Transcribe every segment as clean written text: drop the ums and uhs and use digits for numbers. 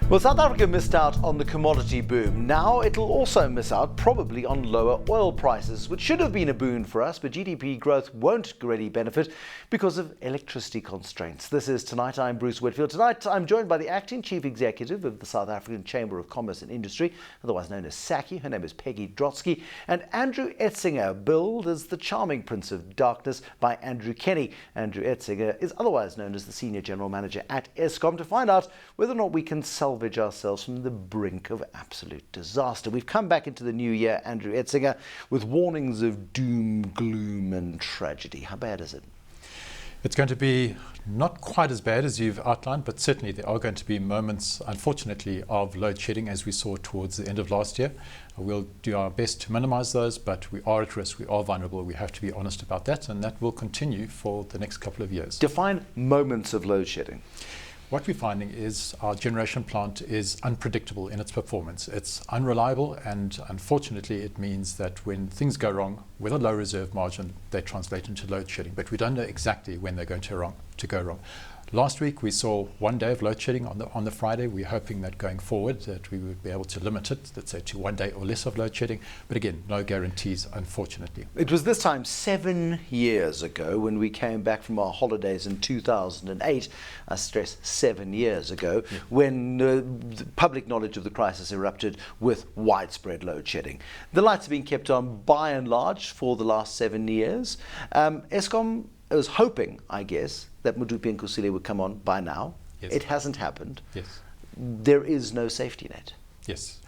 Well, South Africa missed out on the commodity boom. Now it'll also miss out probably on lower oil prices, which should have been a boon for us, but GDP growth won't really benefit because of electricity constraints. This is Tonight. I'm Bruce Whitfield. Tonight I'm joined by the Acting Chief Executive of the South African Chamber of Commerce and Industry, otherwise known as SACCI. Her name is Peggy Drodskie, and Andrew Etzinger, billed as the charming Prince of Darkness by Andrew Kenny. Andrew Etzinger is otherwise known as the Senior General Manager at Eskom, to find out whether or not we can salvage ourselves from the brink of absolute disaster. We've come back into the new year, Andrew Etzinger, with warnings of doom, gloom and tragedy. How bad is it? It's going to be not quite as bad as you've outlined, but certainly there are going to be moments, unfortunately, of load shedding as we saw towards the end of last year. We'll do our best to minimize those, but we are at risk, we are vulnerable, we have to be honest about that, and that will continue for the next couple of years. Define moments of load shedding. What we're finding is our generation plant is unpredictable in its performance. It's unreliable, and unfortunately it means that when things go wrong with a low reserve margin, they translate into load shedding, but we don't know exactly when they're going to go wrong. Last week we saw 1 day of load shedding on the Friday. We're hoping that going forward that we would be able to limit it, let's say, to 1 day or less of load shedding. But again, no guarantees, unfortunately. It was this time 7 years ago when we came back from our holidays in 2008. I stress 7 years ago, when the public knowledge of the crisis erupted with widespread load shedding. The lights have been kept on by and large for the last 7 years. Eskom was hoping, I guess, that Modupi and Kusile would come on by now. Yes. It hasn't happened. Yes. There is no safety net. Yes.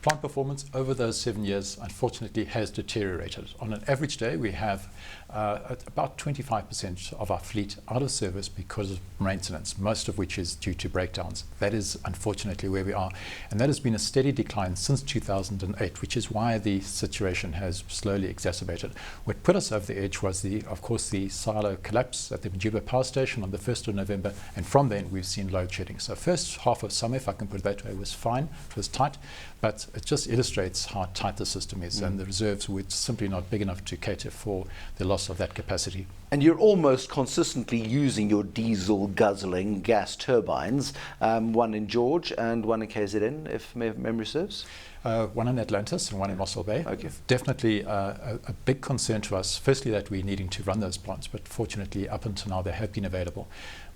Plant performance over those 7 years, unfortunately, has deteriorated. On an average day, we have about 25% of our fleet out of service because of maintenance, most of which is due to breakdowns. That is unfortunately where we are. And that has been a steady decline since 2008, which is why the situation has slowly exacerbated. What put us over the edge was, of course, the silo collapse at the Majuba power station on the 1st of November. And from then, we've seen load shedding. So first half of summer, if I can put it that way, was fine. It was tight. But it just illustrates how tight the system is, and the reserves were simply not big enough to cater for the loss of that capacity. And you're almost consistently using your diesel guzzling gas turbines, one in George and one in KZN, if memory serves? One in Atlantis and one in Mossel Bay. Okay. Definitely a big concern to us, firstly that we're needing to run those plants, but fortunately up until now they have been available.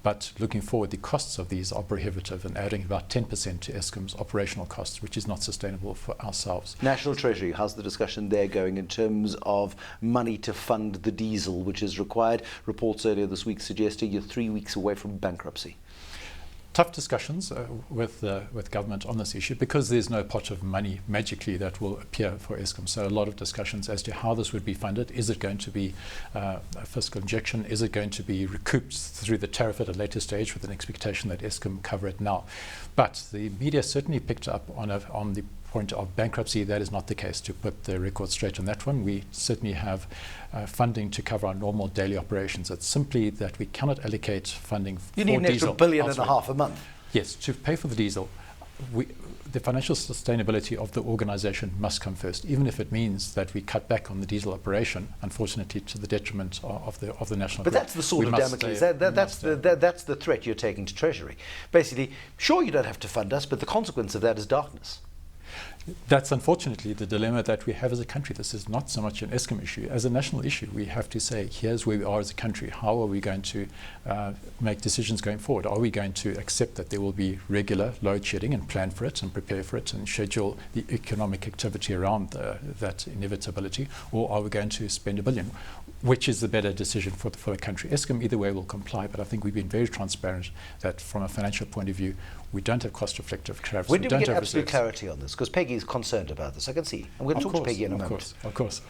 But looking forward, the costs of these are prohibitive and adding about 10% to Eskom's operational costs, which is not sustainable for ourselves. National Treasury, how's the discussion there going in terms of money to fund the diesel, which is required? Reports earlier this week suggesting you're 3 weeks away from bankruptcy. Tough discussions with government on this issue, because there's no pot of money magically that will appear for Eskom. So a lot of discussions as to how this would be funded. Is it going to be a fiscal injection? Is it going to be recouped through the tariff at a later stage, with an expectation that Eskom cover it now? But the media certainly picked up on the point of bankruptcy. That is not the case. To put the record straight on that one, we certainly have funding to cover our normal daily operations. It's simply that we cannot allocate funding for diesel. You need an extra $1.5 billion a month. Yes, to pay for the diesel. The financial sustainability of the organization must come first, even if it means that we cut back on the diesel operation, unfortunately to the detriment of the national grid. But that's the sword of Damocles. That's the threat you're taking to Treasury. Basically, sure, you don't have to fund us, but the consequence of that is darkness. That's unfortunately the dilemma that we have as a country. This is not so much an Eskom issue. As a national issue, we have to say, here's where we are as a country. How are we going to make decisions going forward? Are we going to accept that there will be regular load shedding and plan for it and prepare for it and schedule the economic activity around that inevitability? Or are we going to spend $1 billion? Which is the better decision for the country? Eskom either way will comply, but I think we've been very transparent that from a financial point of view, we don't have cost-reflective tariffs. When do we get absolute clarity on this? Because Peggy is concerned about this. I can see. I'm going to talk to Peggy in a moment. Of course.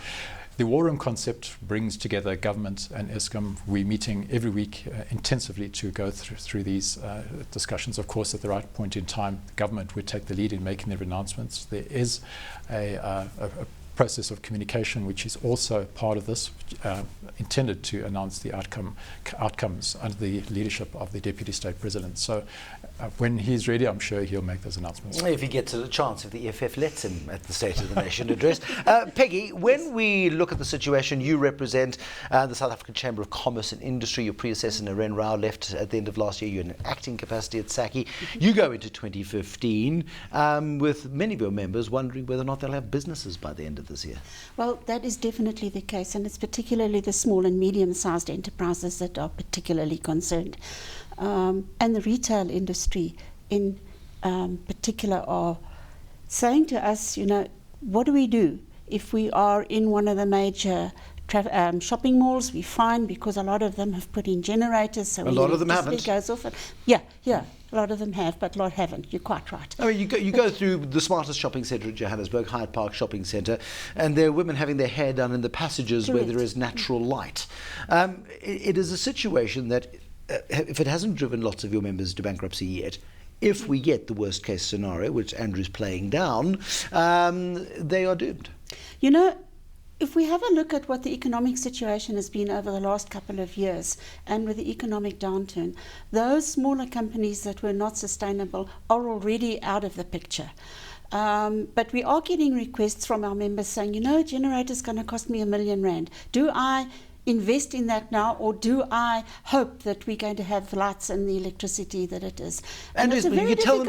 The war room concept brings together government and Eskom. We're meeting every week intensively to go through these discussions. Of course, at the right point in time, the government would take the lead in making their announcements. There is a process of communication, which is also part of this, intended to announce the outcomes under the leadership of the Deputy State President. So when he's ready, I'm sure he'll make those announcements. If he gets a chance, if the EFF lets him at the State of the Nation address. Peggy, when we look at the situation, you represent the South African Chamber of Commerce and Industry. Your predecessor, Naren Rao, left at the end of last year. You're in an acting capacity at SACCI. You go into 2015 with many of your members wondering whether or not they'll have businesses by the end of this year. Well, that is definitely the case, and it's particularly the small and medium-sized enterprises that are particularly concerned. And the retail industry in particular are saying to us, what do we do if we are in one of the major shopping malls? We find, because a lot of them have put in generators, so a lot of them haven't. Goes off. Yeah, a lot of them have, but a lot haven't. You're quite right. I mean, you go through the smartest shopping centre in Johannesburg, Hyde Park Shopping Centre, and there are women having their hair done in the passages where there is natural light. It is a situation that, if it hasn't driven lots of your members to bankruptcy yet, if we get the worst case scenario, which Andrew's playing down, they are doomed. If we have a look at what the economic situation has been over the last couple of years, and with the economic downturn, those smaller companies that were not sustainable are already out of the picture. But we are getting requests from our members saying, a generator's going to cost me R1 million. Do I invest in that now, or do I hope that we're going to have lights and the electricity that it is? And Andrew,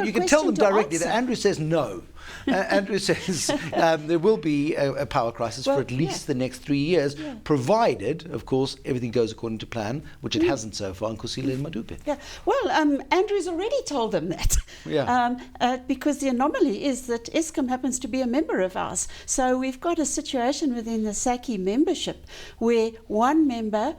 you can tell them directly that Andrew says no. Andrew says there will be a power crisis for at least the next 3 years, provided, of course, everything goes according to plan, which it hasn't so far in Kusile and Madupe. Yeah, well, Andrew's already told them that. Because the anomaly is that Eskom happens to be a member of ours. So we've got a situation within the SACCI membership where one member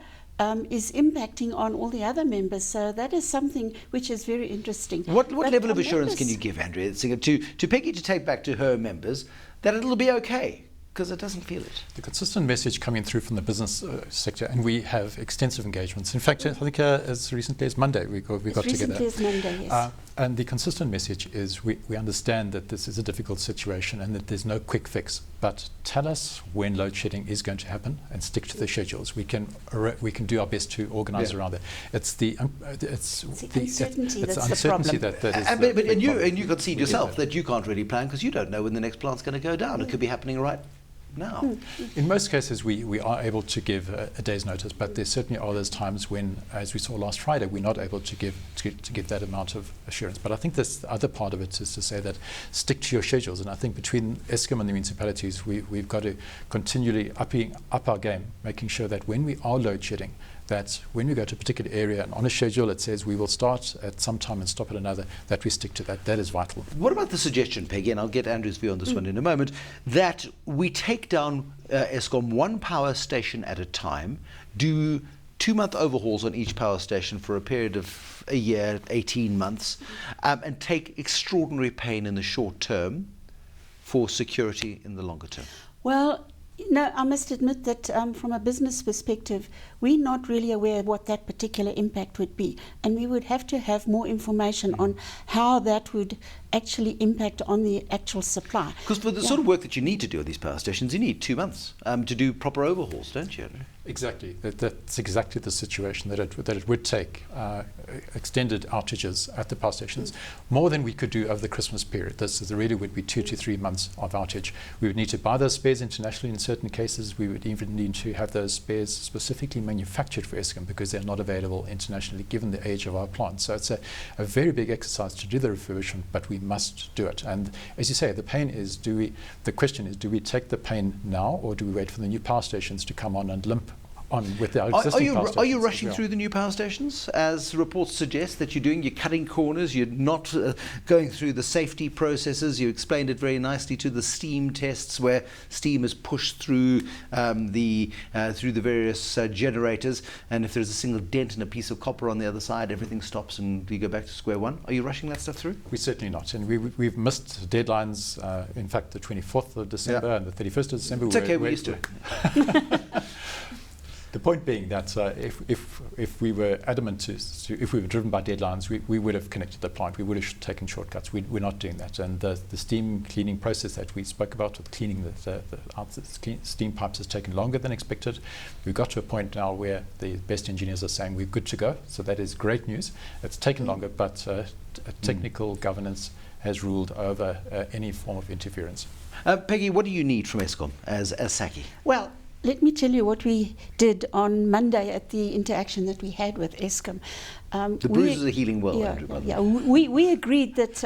is impacting on all the other members. So that is something which is very interesting. What level of assurance can you give, Andrea, to Peggy, to take back to her members that it'll be okay? Because it doesn't feel it. The consistent message coming through from the business sector, and we have extensive engagements. In fact, I think as recently as Monday we got together. As recently as Monday, yes. And the consistent message is we understand that this is a difficult situation and that there's no quick fix. But tell us when load shedding is going to happen and stick to the schedules. We can do our best to organise around it. It's the uncertainty that's the problem. That is. And you concede yourself that you can't really plan because you don't know when the next plant's going to go down. It could be happening right now. In most cases, we are able to give a day's notice, but there certainly are those times when, as we saw last Friday, we're not able to give that amount of assurance. But I think the other part of it is to say that stick to your schedules. And I think between Eskom and the municipalities, we've got to continually up our game, making sure that when we are load shedding, that when we go to a particular area and on a schedule it says we will start at some time and stop at another, that we stick to that. That is vital. What about the suggestion, Peggy, and I'll get Andrew's view on this one in a moment, that we take down Eskom one power station at a time, do 2-month overhauls on each power station for a period of a year, 18 months, and take extraordinary pain in the short term for security in the longer term? Well, I must admit that from a business perspective, we're not really aware of what that particular impact would be. And we would have to have more information on how that would actually impact on the actual supply. Because for the sort of work that you need to do at these power stations, you need 2 months to do proper overhauls, don't you? Exactly. That's exactly the situation, that it would take extended outages at the power stations, more than we could do over the Christmas period. This really would be 2 to 3 months of outage. We would need to buy those spares internationally in certain cases. We would even need to have those spares specifically manufactured for Eskom because they're not available internationally given the age of our plant. So it's a very big exercise to do the refurbishment, but we must do it. And as you say, the question is, do we take the pain now, or do we wait for the new power stations to come on and limp on with our existing power stations? Are you rushing through the new power stations, as reports suggest that you're doing? You're cutting corners, you're not going through the safety processes. You explained it very nicely to the steam tests, where steam is pushed through the various generators, and if there's a single dent in a piece of copper on the other side, everything stops and you go back to square one. Are you rushing that stuff through? We're certainly not, and we've missed deadlines. In fact, the 24th of December and the 31st of December. It's okay, we're used to it. The point being that if we were adamant if we were driven by deadlines, we would have connected the plant. We would have taken shortcuts. We're not doing that. And the steam cleaning process that we spoke about, with cleaning the steam pipes, has taken longer than expected. We've got to a point now where the best engineers are saying we're good to go. So that is great news. It's taken longer, but technical governance has ruled over any form of interference. Peggy, what do you need from Eskom as SACCI? Well, let me tell you what we did on Monday at the interaction that we had with Eskom. The bruise is a healing well, Andrew, by the way. We agreed that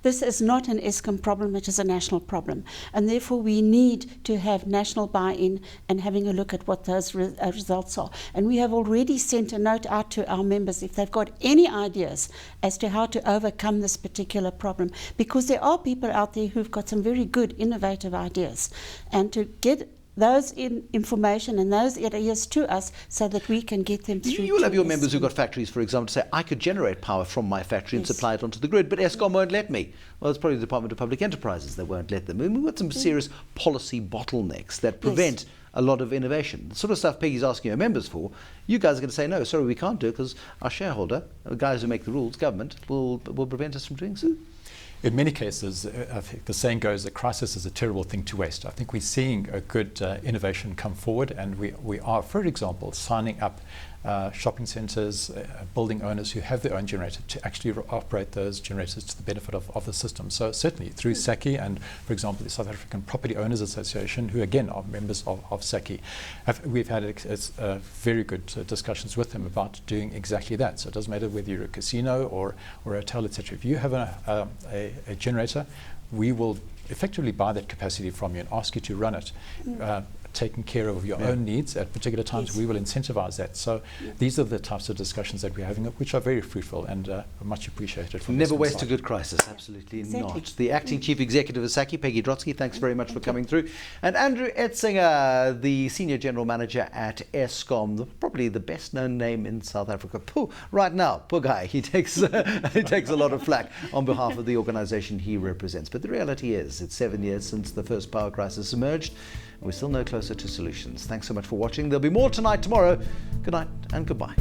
this is not an Eskom problem, it is a national problem. And therefore we need to have national buy-in and having a look at what those results are. And we have already sent a note out to our members if they've got any ideas as to how to overcome this particular problem. Because there are people out there who've got some very good, innovative ideas. And to get those information and those ideas to us so that we can get them through. You will have your members who've got factories, for example, to say, I could generate power from my factory and supply it onto the grid, but Eskom won't let me. Well, it's probably the Department of Public Enterprises that won't let them. And we've got some serious policy bottlenecks that prevent a lot of innovation. The sort of stuff Peggy's asking her members for, you guys are going to say, no, sorry, we can't do it because our shareholder, the guys who make the rules, government, will prevent us from doing so. In many cases, I think the saying goes, a crisis is a terrible thing to waste. I think we're seeing a good innovation come forward, and we are, for example, signing up shopping centres, building owners who have their own generator to actually operate those generators to the benefit of the system. So certainly through SACCI and, for example, the South African Property Owners Association, who again are members of SACCI, we've had very good discussions with them about doing exactly that. So it doesn't matter whether you're a casino or a hotel, etc. If you have a generator, we will effectively buy that capacity from you and ask you to run it. Taking care of your own needs at particular times, we will incentivize that. So these are the types of discussions that we're having, which are very fruitful and much appreciated. From Never waste a good crisis, absolutely not. The Acting Chief Executive of SACCI, Peggy Drodskie, thanks very much for coming through. And Andrew Etzinger, the Senior General Manager at Eskom, probably the best known name in South Africa. Right now, poor guy, he takes a lot of flack on behalf of the organisation he represents. But the reality is, it's 7 years since the first power crisis emerged. We're still no closer to solutions. Thanks so much for watching. There'll be more tonight, tomorrow. Good night and goodbye.